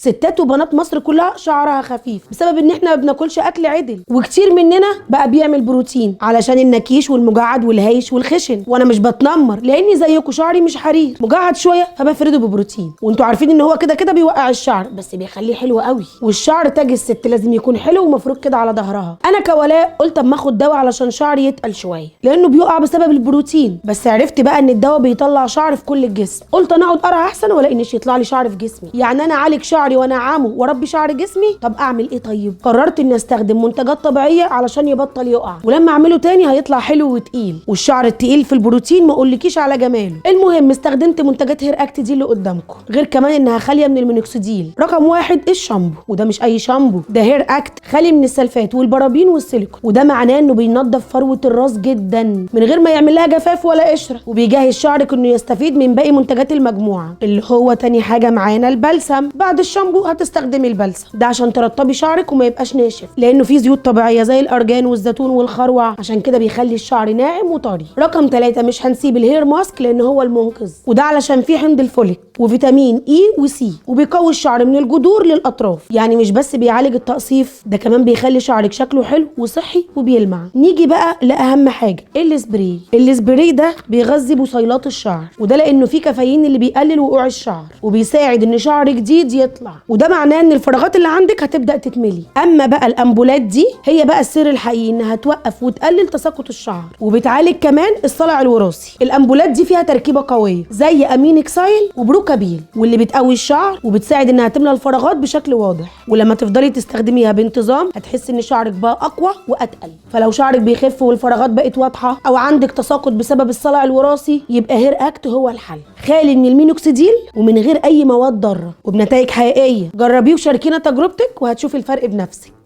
ستات وبنات مصر كلها شعرها خفيف بسبب ان احنا ما بناكلش اكل عدل، وكتير مننا بقى بيعمل بروتين علشان النكيش والمجعد والهيش والخشن. وانا مش بتنمر لاني زيكم شعري مش حرير، مجعد شويه فبفرده ببروتين، وانتوا عارفين ان هو كده كده بيوقع الشعر بس بيخليه حلو قوي. والشعر تاج الست لازم يكون حلو ومفروض كده على ظهرها. انا كولاء قلت اما اخد دواء علشان شعري يتقل شويه لانه بيقع بسبب البروتين، بس عرفت بقى ان الدواء بيطلع شعر في كل الجسم. قلت انا اقعد ارعى احسن ولا انش يطلع لي شعر في جسمي، يعني انا اعالج شعري وانعمه واربي شعر جسمي. طب اعمل ايه؟ طيب قررت اني استخدم منتجات طبيعيه علشان يبطل يقع، ولما اعمله تاني هيطلع حلو وتقيل. والشعر التقيل في البروتين ما اقولكيش على جماله. المهم استخدمت منتجات هير اكت دي اللي قدامكم، غير كمان انها خاليه من المينوكسيديل. رقم واحد الشامبو، وده مش اي شامبو، ده هير اكت خالي من السلفات والبرابين والسيليكون، وده معناه انه بينظف فروه الراس جدا من غير ما يعمل لها جفاف ولا قشره، وبيجهز شعرك انه يستفيد من باقي منتجات المجموعه. اللي هو تاني حاجه معانا البلسم. بعد الشامبو هتستخدمي البلسم ده عشان ترطبي شعرك وما يبقاش ناشف، لانه فيه زيوت طبيعيه زي الارجان والزيتون والخروع، عشان كده بيخلي الشعر ناعم وطري. رقم 3 مش هنسيب الهير ماسك لان هو المنقذ، وده علشان فيه حمض الفوليك وفيتامين اي وسي، وبيقوي الشعر من الجذور للاطراف. يعني مش بس بيعالج التقصيف، ده كمان بيخلي شعرك شكله حلو وصحي وبيلمع. نيجي بقى لاهم حاجه السبراي. السبراي ده بيغذي بصيلات الشعر، وده لانه فيه كافيين اللي بيقلل وقوع الشعر وبيساعد ان شعر جديد يطلع، وده معناه ان الفراغات اللي عندك هتبدا تتملي. اما بقى الامبولات دي هي بقى السر الحقيقي انها توقف وتقلل تساقط الشعر، وبتعالج كمان الصلع الوراثي. الامبولات دي فيها تركيبه قويه زي امينكسايل وبروكابيل، واللي بتقوي الشعر وبتساعد انها تملى الفراغات بشكل واضح. ولما تفضلي تستخدميها بانتظام هتحسي ان شعرك بقى اقوى واتقل. فلو شعرك بيخف والفراغات بقت واضحه او عندك تساقط بسبب الصلع الوراثي، يبقى هير اكت هو الحل، خالي من المينوكسيديل ومن غير اي مواد ضاره وبنتائج حقيقيه. جربيه وشاركينا تجربتك وهتشوفي الفرق بنفسك.